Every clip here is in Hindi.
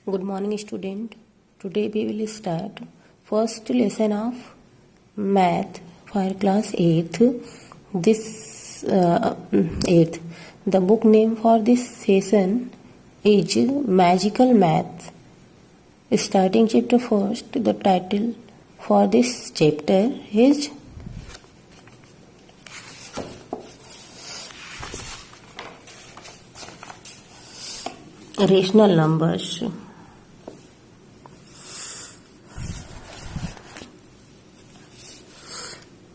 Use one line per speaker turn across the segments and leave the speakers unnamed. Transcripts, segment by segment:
Good morning, student. Today we will start first lesson of math for class 8th. This 8th. The book name for this session is Magical Math. Starting chapter first, the title for this chapter is Rational Numbers.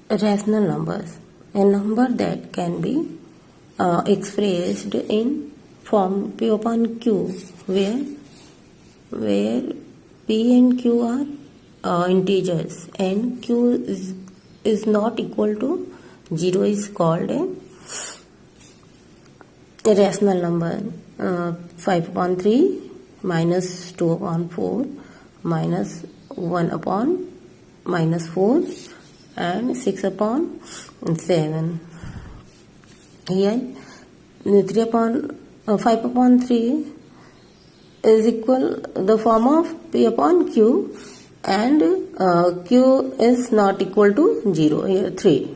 Rational numbers, a number that can be expressed in form P upon Q, where P and Q are integers and Q is not equal to 0 is called a rational number. 5 upon 3 minus 2 upon 4 minus 1 upon minus 4 and 6 upon 7. Here 3 upon 5 upon 3 is equal the form of P upon Q, and Q is not equal to 0. Here 3.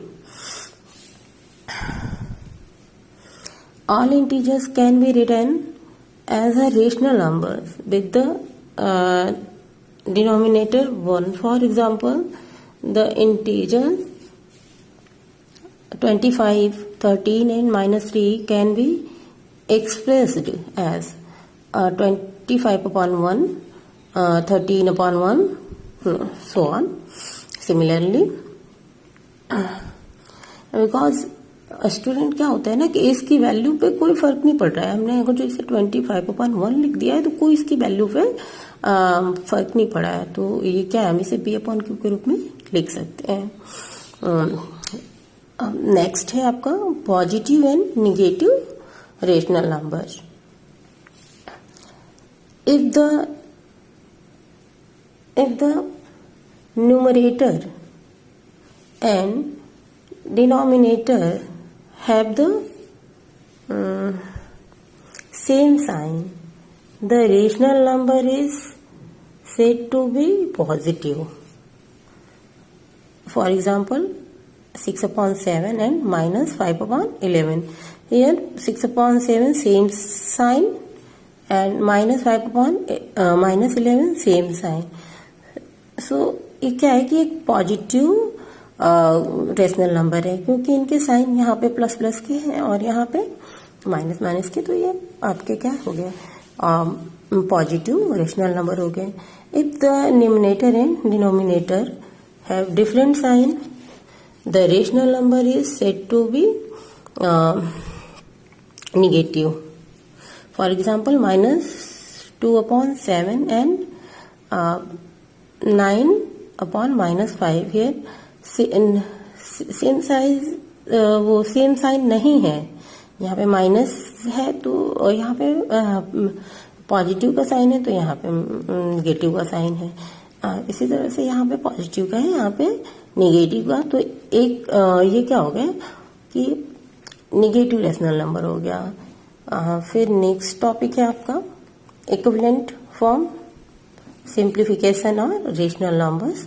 All integers can be written as a rational number with the denominator 1. For example, the integers 25, 13 and minus 3 can be expressed as 25 upon 1, 13 upon 1, so on. Similarly, because student क्या होता है ना कि इसकी वैल्यू पे कोई फर्क नहीं पड़ रहा है. हमने अगर जो इसे 25 upon 1 लिख दिया है तो कोई इसकी वैल्यू पे फर्क नहीं पड़ा है, तो ये क्या है, हम इसे P upon Q के रूप में लिख सकते हैं. नेक्स्ट है आपका positive and negative rational numbers. If the numerator and denominator have the same sign, the rational number is said to be positive. For example, 6 upon 7 and minus 5 upon 11. Here 6 upon 7 same sign and minus 5 upon minus 11 same sign. So ये क्या है कि एक पॉजिटिव रेशनल नंबर है क्योंकि इनके साइन यहाँ पे प्लस प्लस के हैं और यहाँ पे माइनस माइनस के, तो ये आपके क्या हो गया, पॉजिटिव रेशनल नंबर हो गए. If the numerator and denominator have different sign, the rational number is said to be negative. For example minus 2 upon 7 and 9 upon minus 5. Here same size वो सेम साइन नहीं है, यहाँ पे माइनस है तो यहाँ पे पॉजिटिव का साइन है, तो यहाँ पे निगेटिव का साइन है. इसी तरह से यहाँ पे पॉजिटिव का है, यहाँ पे निगेटिव का, तो एक ये क्या हो गया कि निगेटिव रेशनल नंबर हो गया. फिर नेक्स्ट टॉपिक है आपका इक्विवेलेंट फॉर्म, सिंप्लीफिकेशन और rational numbers.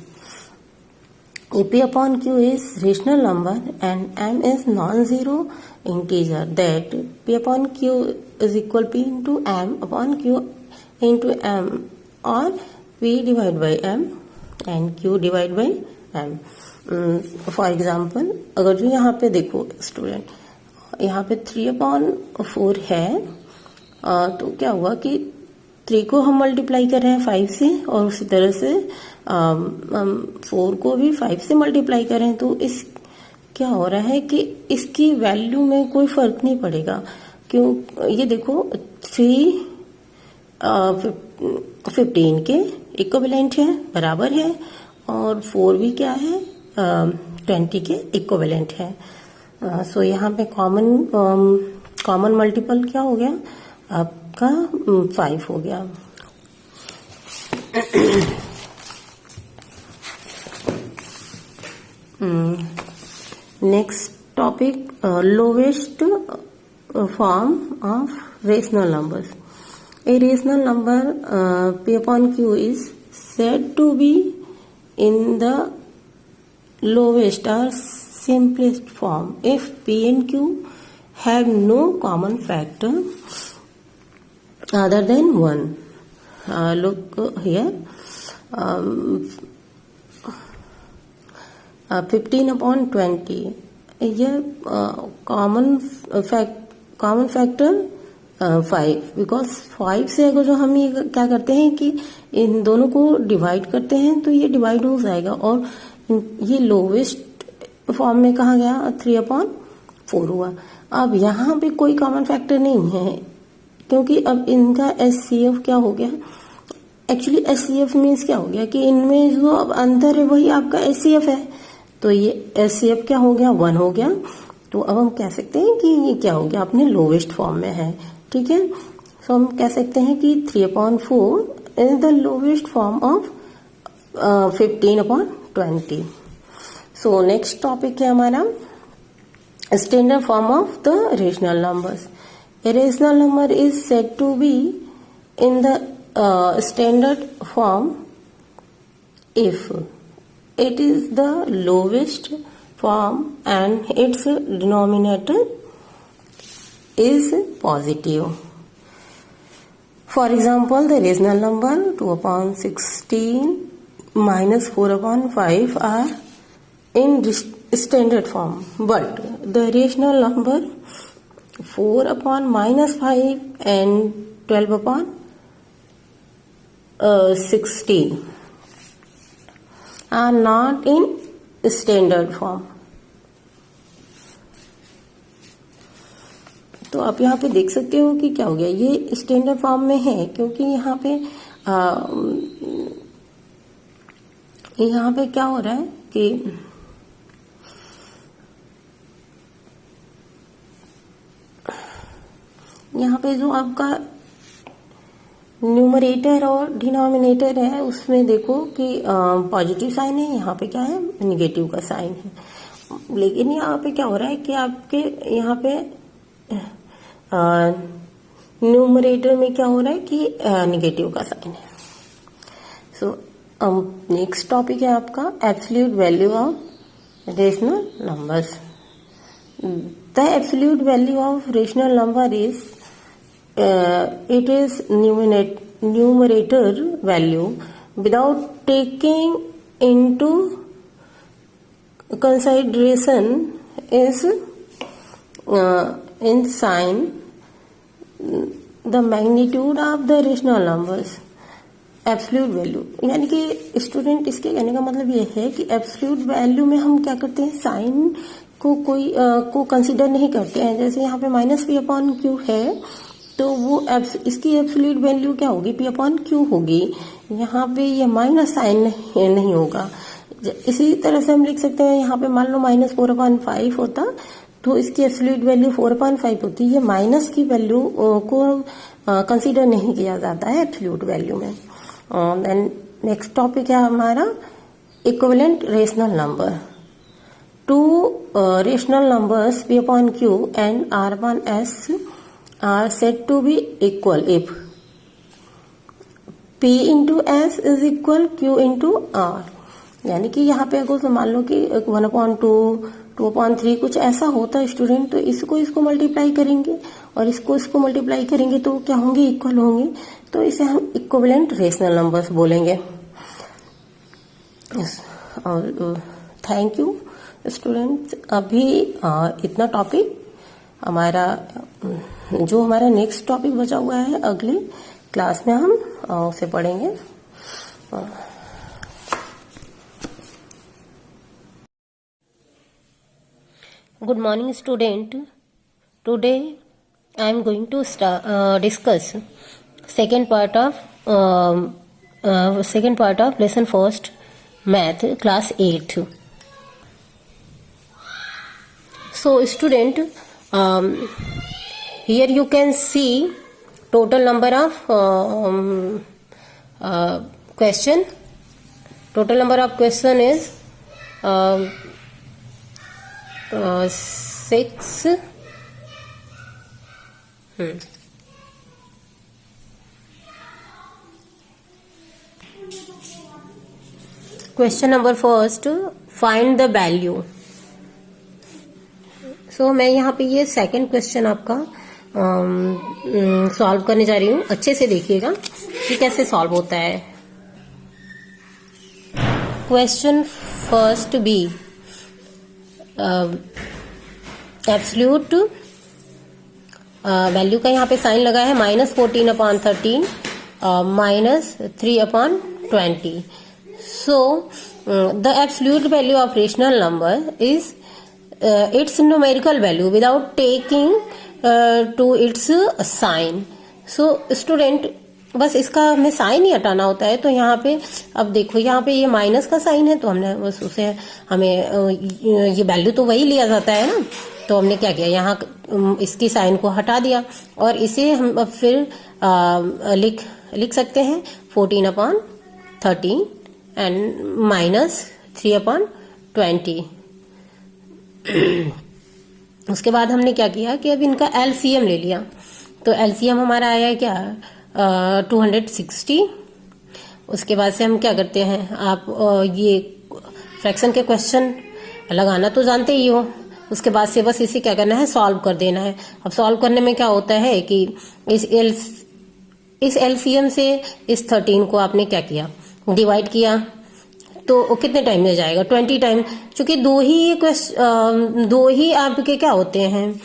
P upon Q is rational number and M is non-zero integer, that P upon Q is equal P into M upon Q into M, or P divided by M and Q divided by M. For example, अगर जो यहाँ पे देखो स्टूडेंट, यहाँ पे 3 upon 4 है, तो क्या हुआ कि 3 को हम मल्टीप्लाई कर रहे हैं 5 से, और उसी तरह से 4 को भी 5 से मल्टीप्लाई करें, तो इस क्या हो रहा है कि इसकी वैल्यू में कोई फर्क नहीं पड़ेगा. क्यों, ये देखो 3 15 के इक्विवेलेंट है, बराबर है, और 4 भी क्या है 20 के इक्विवेलेंट है. सो यहाँ पे कॉमन मल्टीपल क्या हो गया आपका 5 हो गया. Next topic, lowest form of rational numbers. A rational number P upon Q is said to be in the lowest or simplest form if P and Q have no common factor other than 1. Look here. 15 upon 20 ये कॉमन फैक्टर 5 बिकॉज 5 से अगर जो हम ये क्या करते हैं कि इन दोनों को डिवाइड करते हैं तो ये डिवाइड हो जाएगा और ये लोवेस्ट फॉर्म में कहा गया 3 अपॉन 4 हुआ। अब यहाँ पे कोई कॉमन फैक्टर नहीं है क्योंकि अब इनका एचसीएफ क्या हो गया। एक्चुअली एचसीएफ मीन्स क्या हो गया कि इनमें जो अब अंतर है वही आपका एचसीएफ है, तो ये एचसीएफ क्या हो गया 1 हो गया। तो अब हम कह सकते हैं कि ये क्या हो गया अपने लोवेस्ट फॉर्म में है। ठीक है, सो हम कह सकते हैं कि 3 upon 4 is the lowest form of 15 upon 20। So next topic है हमारा standard form of the rational numbers. A rational number is said to be in the standard form if it is the lowest form and its denominator is positive. For example, the rational number 2 upon 16 minus 4 upon 5 are in standard form, but the rational number 4 upon minus 5 and 12 upon 16 are not in standard form. तो आप यहाँ पे देख सकते हो कि क्या हो गया, ये स्टैंडर्ड फॉर्म में है क्योंकि यहाँ पे क्या हो रहा है कि यहाँ पे जो आपका न्यूमरेटर और डिनोमिनेटर है उसमें देखो कि पॉजिटिव साइन है, यहाँ पे क्या है निगेटिव का साइन है। लेकिन यहाँ पे क्या हो रहा है कि आपके यहाँ पे न्यूमरेटर में क्या हो रहा है कि निगेटिव का साइन है। सो नेक्स्ट टॉपिक है आपका absolute value of rational numbers. The absolute value of rational number is it is numerator value without taking into consideration is in sign the magnitude of the rational numbers. Absolute value यानी कि स्टूडेंट इसके कहने का मतलब ये है कि एब्सोल्यूट वैल्यू में हम क्या करते हैं साइन को कोई को कंसिडर नहीं करते हैं। जैसे यहाँ पे माइनस पी अपॉन क्यू है तो वो इसकी एब्सोल्यूट वैल्यू क्या होगी पी अपॉन क्यू होगी, यहाँ पे ये माइनस साइन नहीं होगा। इसी तरह से हम लिख सकते हैं यहाँ पे मान लो माइनस 4/5 होता तो इसकी एब्सोल्यूट वैल्यू 4/5 होती। ये माइनस की वैल्यू को कंसीडर नहीं किया जाता है एब्सोल्यूट वैल्यू में। देन नेक्स्ट टॉपिक है हमारा equivalent rational number. Two rational numbers P upon Q and R upon S are said to be equal if P into S is equal Q into R। यानी कि यहाँ पे अगर मान लो कि 1/2, 2/3 कुछ ऐसा होता है स्टूडेंट, तो इसको मल्टीप्लाई करेंगे और इसको मल्टीप्लाई करेंगे तो क्या होंगे इक्वल होंगे, तो इसे हम इक्विवेलेंट रेशनल नंबर्स बोलेंगे। और थैंक यू स्टूडेंट्स। अभी इतना टॉपिक हमारा जो हमारा नेक्स्ट टॉपिक बचा हुआ है अगले क्लास में हम उसे पढ़ेंगे। Good morning student, today I am going to discuss second part of lesson first math class 8। So student, here you can see total number of question. Total number of question is 6. 6 6 question number first, find the value. So मैं यहाँ पे ये सेकंड क्वेश्चन आपका सॉल्व करने जा रही हूँ। अच्छे से देखिएगा कि कैसे सॉल्व होता है। Question first B, absolute value का यहाँ पे साइन लगा है -14/13 -3/20। So the absolute value of rational number is its numerical value without taking to its sign। so student, बस इसका हमें साइन ही हटाना होता है। तो यहाँ पे अब देखो, यहाँ पे ये माइनस का साइन है, तो हमने बस उसे हमें ये वैल्यू तो वही लिया जाता है ना। तो हमने क्या किया, यहाँ इसकी साइन को हटा दिया और इसे हम अब फिर लिख सकते हैं 14/13 एंड -3/20। उसके बाद हमने क्या किया कि अब इनका एलसीएम ले लिया। तो एलसीएम हमारा आया है क्या, 260। उसके बाद से हम क्या करते हैं, आप ये फ्रैक्शन के क्वेश्चन लगाना तो जानते ही हो। उसके बाद से बस इसे क्या करना है, सॉल्व कर देना है। अब सॉल्व करने में क्या होता है कि इस एलसीएम से इस 13 को आपने क्या किया, डिवाइड किया, तो कितने टाइम में जाएगा, 20 टाइम। चूंकि दो ही आपके क्या होते हैं,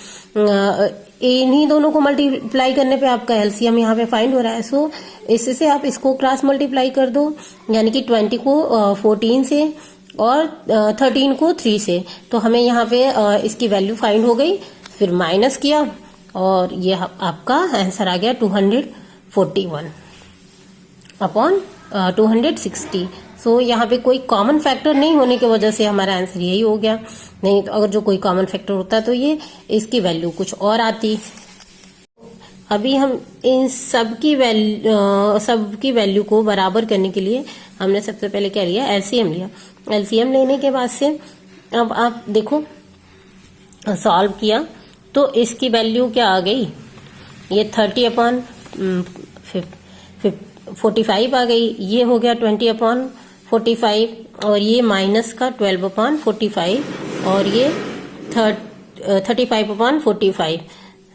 इन्हीं दोनों को मल्टीप्लाई करने पे आपका एलसीएम यहाँ पे फाइंड हो रहा है। सो इससे आप इसको क्रॉस मल्टीप्लाई कर दो, यानी कि 20 को 14 से और 13 को 3 से। तो हमें यहाँ पे इसकी वैल्यू फाइंड हो गई। फिर माइनस किया और ये आपका आंसर आ गया 240/260। सो यहाँ पे कोई कॉमन फैक्टर नहीं होने की वजह से हमारा आंसर यही हो गया। नहीं तो अगर जो कोई कॉमन फैक्टर होता तो ये इसकी वैल्यू कुछ और आती। अभी हम इन सबकी वैल्यू को बराबर करने के लिए हमने सबसे पहले क्या लिया, एलसीएम लिया। एलसीएम लेने के बाद से अब आप देखो, सॉल्व किया तो इसकी वैल्यू क्या आ गई, ये 30/45 आ गई। ये हो गया 20/45 और ये माइनस का 12/45 और ये 35/45।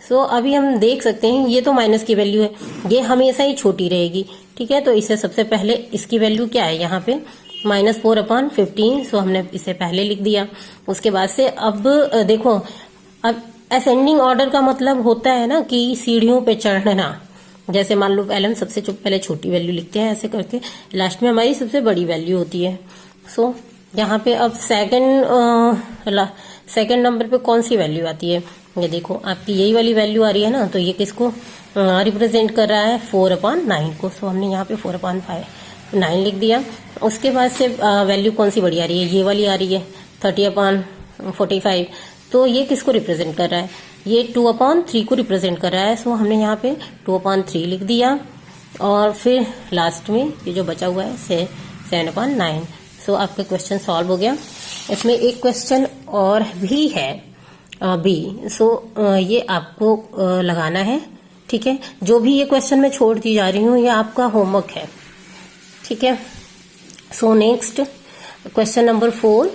सो अभी हम देख सकते हैं ये तो माइनस की वैल्यू है, ये हमेशा ही छोटी रहेगी। ठीक है, तो इसे सबसे पहले इसकी वैल्यू क्या है यहाँ पे, -4/15। सो हमने इसे पहले लिख दिया। उसके बाद से अब देखो, अब असेंडिंग ऑर्डर का मतलब होता है ना कि सीढ़ियों पे चढ़ना। जैसे मान लो पहले हम सबसे पहले छोटी वैल्यू लिखते हैं, ऐसे करके लास्ट में हमारी सबसे बड़ी वैल्यू होती है। सो यहाँ पे अब सेकंड नंबर पे कौन सी वैल्यू आती है, ये देखो आपकी यही वाली वैल्यू आ रही है ना। तो ये किसको रिप्रेजेंट कर रहा है, 4/9 को। सो हमने यहाँ पे 4/9 लिख दिया। उसके बाद से वैल्यू कौन सी बड़ी आ रही है, ये वाली आ रही है 30/45। तो ये किसको रिप्रेजेंट कर रहा है, ये 2/3 को रिप्रेजेंट कर रहा है। सो हमने यहाँ पे 2/3 लिख दिया और फिर लास्ट में ये जो बचा हुआ है 7/9। सो आपका क्वेश्चन सॉल्व हो गया। इसमें एक क्वेश्चन और भी है बी। सो ये आपको लगाना है। ठीक है, जो भी ये क्वेश्चन मैं छोड़ती जा रही हूँ ये आपका होमवर्क है। ठीक है, so next question number 4,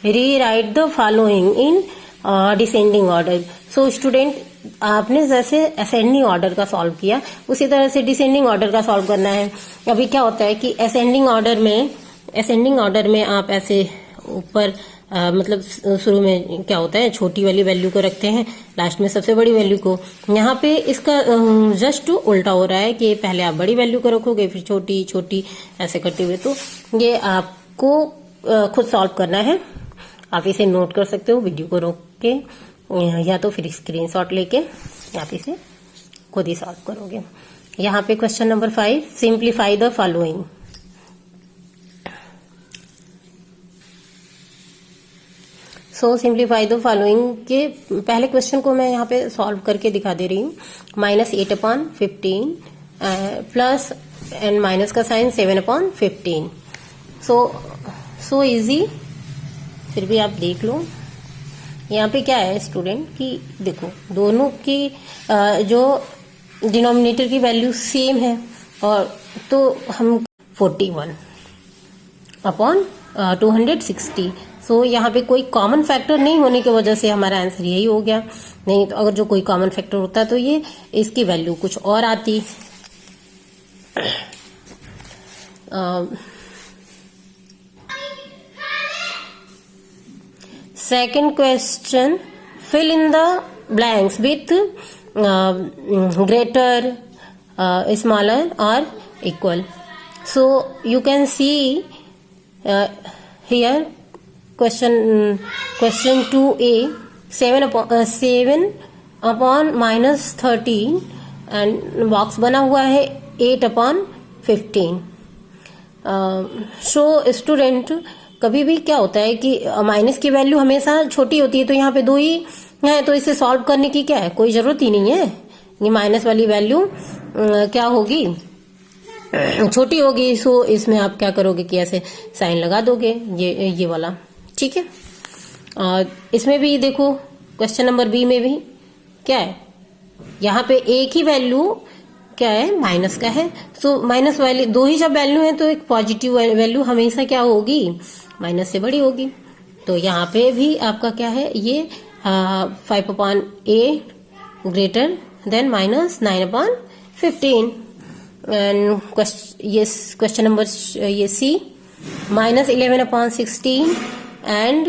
rewrite the following in descending order. So student, आपने जैसे असेंडिंग ऑर्डर का सॉल्व किया उसी तरह से डिसेंडिंग ऑर्डर का सॉल्व करना है। अभी क्या होता है कि असेंडिंग ऑर्डर में आप ऐसे ऊपर मतलब शुरू में क्या होता है, छोटी वाली वैल्यू को रखते हैं, लास्ट में सबसे बड़ी वैल्यू को। यहाँ पे इसका जस्ट उल्टा हो रहा है कि पहले आप बड़ी वैल्यू को रखोगे फिर छोटी छोटी ऐसे करते हुए। तो ये आपको खुद सॉल्व करना है। आप इसे नोट कर सकते हो वीडियो को रोक के, या तो फिर स्क्रीनशॉट लेके आप इसे खुद ही सॉल्व करोगे। यहाँ पे question number 5, simplify the following. So simplify the following के पहले क्वेश्चन को मैं यहाँ पे सॉल्व करके दिखा दे रही हूँ। -8/15 प्लस एंड माइनस का साइन 7/15। So easy. फिर भी आप देख लो यहाँ पे क्या है स्टूडेंट कि देखो दोनों की जो डिनोमिनेटर की वैल्यू सेम है, और तो हम 41 अपॉन 260। सो यहाँ पे कोई कॉमन फैक्टर नहीं होने की वजह से हमारा आंसर यही हो गया। नहीं तो अगर जो कोई कॉमन फैक्टर होता तो ये इसकी वैल्यू कुछ और आती। Second question, fill in the blanks with greater, smaller or equal. So you can see here question 2a, 7 upon minus 13 and box बना हुआ है 8 upon 15. सो स्टूडेंट कभी भी क्या होता है कि माइनस की वैल्यू हमेशा छोटी होती है, तो यहाँ पे 2 ही है तो इसे सॉल्व करने की क्या है, कोई जरूरत ही नहीं है। ये माइनस वाली वैल्यू क्या होगी, छोटी होगी। सो इसमें आप क्या करोगे कि ऐसे साइन लगा दोगे, ये वाला, ठीक है। और इसमें भी देखो क्वेश्चन नंबर बी में भी क्या है, यहाँ पे एक ही वैल्यू क्या है, माइनस का है। सो माइनस वाली 2 ही जब वैल्यू है तो एक पॉजिटिव वैल्यू हमेशा क्या होगी, माइनस से बड़ी होगी। तो यहाँ पे भी आपका क्या है, ये 5/8 greater than minus 9/15। And question number ये C, minus 11/16 and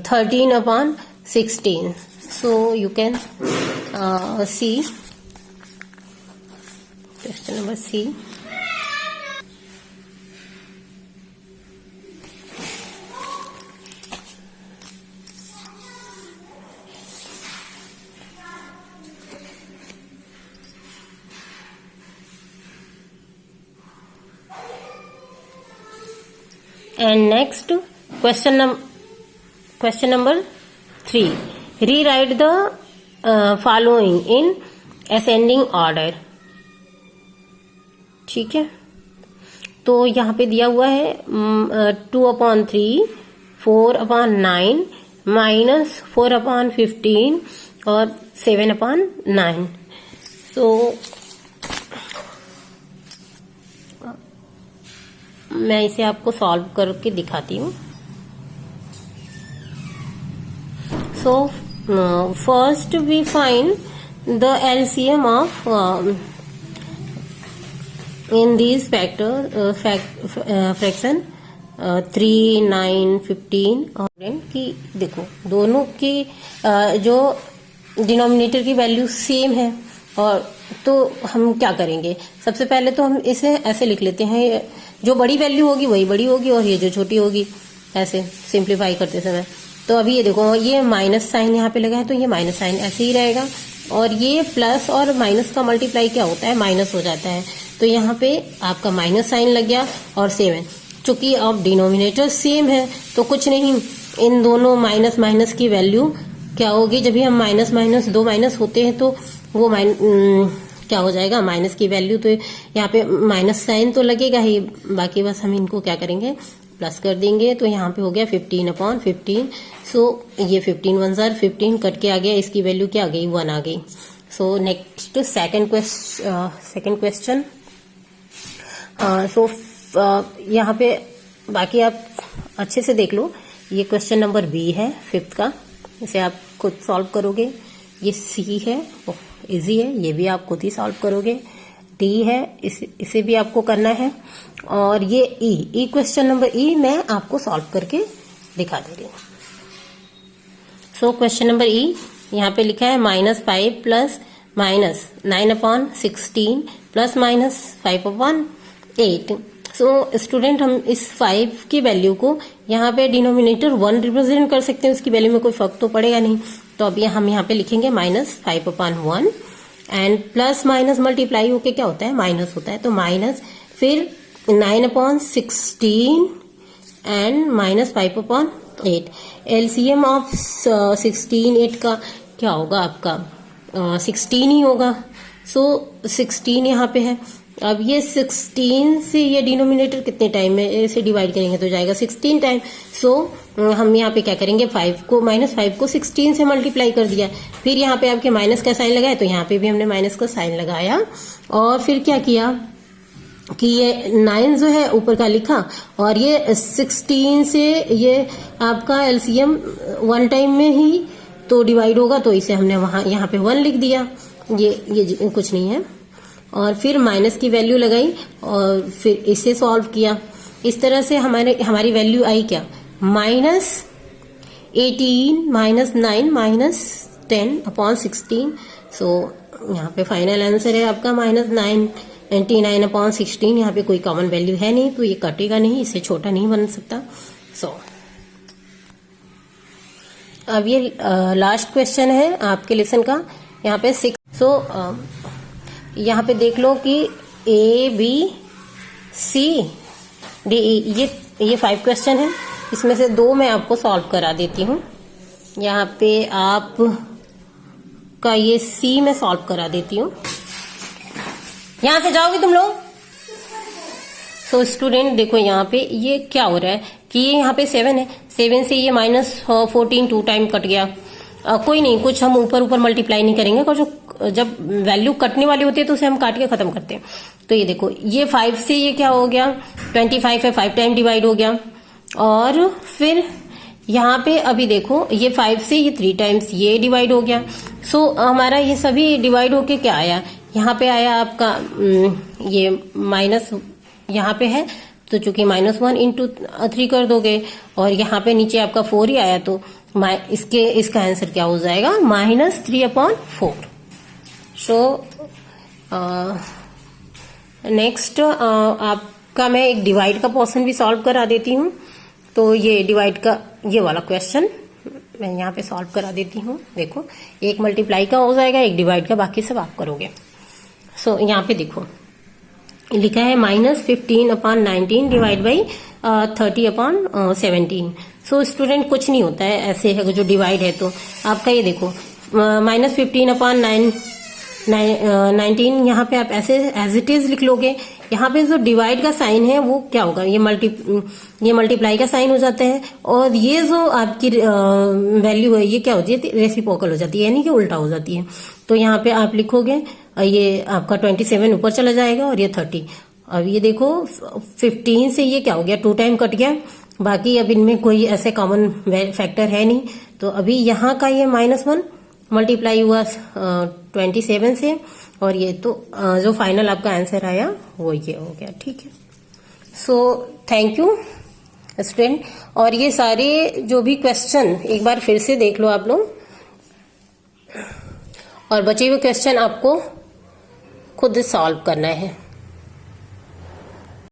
13/16। So you can see question number C. And next question number 3, rewrite the following in ascending order। ठीक है, तो यहाँ पे दिया हुआ है 2/3, 4/9, माइनस 4/15 और 7/9। तो मैं इसे आपको सॉल्व करके दिखाती हूँ। So first we find the LCM of in these fraction 3, 9, 15 और की देखो दोनों की जो डिनोमिनेटर की वैल्यू सेम है। और तो हम क्या करेंगे, सबसे पहले तो हम इसे ऐसे लिख लेते हैं, जो बड़ी वैल्यू होगी वही बड़ी होगी और ये जो छोटी होगी, ऐसे सिंप्लीफाई करते समय। तो अभी ये देखो, ये माइनस साइन यहाँ पे लगा है तो ये माइनस साइन ऐसे ही रहेगा, और ये प्लस और माइनस का मल्टीप्लाई क्या होता है, माइनस हो जाता है। तो यहाँ पे आपका माइनस साइन लग गया और 7। चूंकि अब डिनोमिनेटर सेम है तो कुछ नहीं, इन दोनों माइनस माइनस की वैल्यू क्या होगी, जब भी हम माइनस माइनस 2 माइनस होते हैं तो वो क्या हो जाएगा, माइनस की वैल्यू। तो यहाँ पे माइनस साइन तो लगेगा ही, बाकी बस हम इनको क्या करेंगे, प्लस कर देंगे। तो यहाँ पे हो गया 15/15। सो ये 15 1 जार 15 कट के आ गया, इसकी वैल्यू क्या आ गई, 1 आ गई। So next second question. So यहाँ पे बाकी आप अच्छे से देख लो, ये क्वेश्चन नंबर बी है 5th का, इसे आप खुद सॉल्व करोगे। ये सी है, इजी है, ये भी आप खुद ही सॉल्व करोगे। डी है, इसे भी आपको करना है। और ये ई क्वेश्चन नंबर ई मैं आपको सॉल्व करके दिखा दे रही हूँ। सो क्वेश्चन नंबर ई यहाँ पे लिखा है -5 plus minus 9/16 plus minus 5/8। So student, हम इस 5 की वैल्यू को यहाँ पे डिनोमिनेटर 1 रिप्रेजेंट कर सकते हैं, उसकी वैल्यू में कोई फर्क तो पड़ेगा नहीं। तो अभी हम यहाँ पे लिखेंगे -5/1 एंड प्लस माइनस मल्टीप्लाई होके क्या होता है, माइनस होता है। तो माइनस फिर 9/16 एंड माइनस 5/8। एलसीएम ऑफ 16 8 का क्या होगा आपका, 16 ही होगा। सो 16 यहाँ पे है। अब ये 16 से ये डिनोमिनेटर कितने टाइम में इसे डिवाइड करेंगे तो जाएगा 16 टाइम। सो हम यहाँ पे क्या करेंगे, -5 को 16 से मल्टीप्लाई कर दिया। फिर यहाँ पे आपके माइनस का साइन लगाया, तो यहाँ पे भी हमने माइनस का साइन लगाया। और फिर क्या किया, कि ये 9 जो है ऊपर का लिखा और ये 16 से ये आपका एलसीएम वन टाइम में ही तो डिवाइड होगा, तो इसे हमने वहां यहाँ पे 1 लिख दिया। ये कुछ नहीं है। और फिर माइनस की वैल्यू लगाई और फिर इसे सॉल्व किया। इस तरह से हमारी वैल्यू आई क्या, -18 -9 -10/16। सो यहाँ पे फाइनल आंसर है आपका -99/16। यहाँ पे कोई कॉमन वैल्यू है नहीं तो ये कटेगा नहीं, इससे छोटा नहीं बन सकता। सो अब ये लास्ट क्वेश्चन है आपके लेसन का, यहाँ पे 6। सो यहाँ पे देख लो कि ABCDE ये 5 क्वेश्चन है। इसमें से 2 मैं आपको सॉल्व करा देती हूँ। यहाँ पे आप का ये C में सॉल्व करा देती हूँ। यहां से जाओगे तुम लोग। सो स्टूडेंट देखो यहाँ पे ये क्या हो रहा है कि ये यहाँ पे 7 है, 7 से ये -14 2 टाइम कट गया। कोई नहीं, कुछ हम ऊपर मल्टीप्लाई नहीं करेंगे, और जब वैल्यू कटने वाली होती है तो उसे हम काट के खत्म करते हैं। तो ये देखो ये 5 से ये क्या हो गया, 25 है, 5 टाइम डिवाइड हो गया। और फिर यहाँ पे अभी देखो ये 5 से ये 3 टाइम्स ये डिवाइड हो गया। सो हमारा ये सभी डिवाइड होके क्या आया, यहाँ पे आया आपका ये माइनस यहाँ पे है, तो चूंकि -1 × 3 कर दोगे और यहाँ पे नीचे आपका 4 ही आया, तो इसका आंसर क्या हो जाएगा, -3/4। सो नेक्स्ट आपका मैं एक डिवाइड का पोर्शन भी सॉल्व करा देती हूँ। तो ये डिवाइड का ये वाला क्वेश्चन मैं यहाँ पे सॉल्व करा देती हूँ। देखो एक मल्टीप्लाई का हो जाएगा, एक डिवाइड का, बाकी सब आप करोगे। सो यहाँ पे देखो लिखा है -15/19 डिवाइड बाई 30/17। सो स्टूडेंट कुछ नहीं होता है, ऐसे है जो डिवाइड है तो आपका ये देखो -15/19 यहाँ पे आप ऐसे एज इट इज लिख लोगे। यहाँ पे जो डिवाइड का साइन है वो क्या होगा, ये मल्टीप्लाई का साइन हो जाता है, और ये जो आपकी वैल्यू है ये क्या होती है, रेसिप्रोकल हो जाती है, यानी कि उल्टा हो जाती है। तो यहाँ पे आप लिखोगे ये आपका 27 ऊपर चला जाएगा और ये 30। अब ये देखो 15 से ये क्या हो गया, 2 टाइम कट गया, बाकी अब इनमें कोई ऐसे कॉमन फैक्टर है नहीं। तो अभी यहाँ का ये -1 मल्टीप्लाई हुआ 27 से, और ये तो जो फाइनल आपका आंसर आया वो ये हो गया। ठीक है। So thank you student. और ये सारे जो भी क्वेश्चन एक बार फिर से देख लो आप लोग, और बचे हुए क्वेश्चन आपको खुद सॉल्व करना है।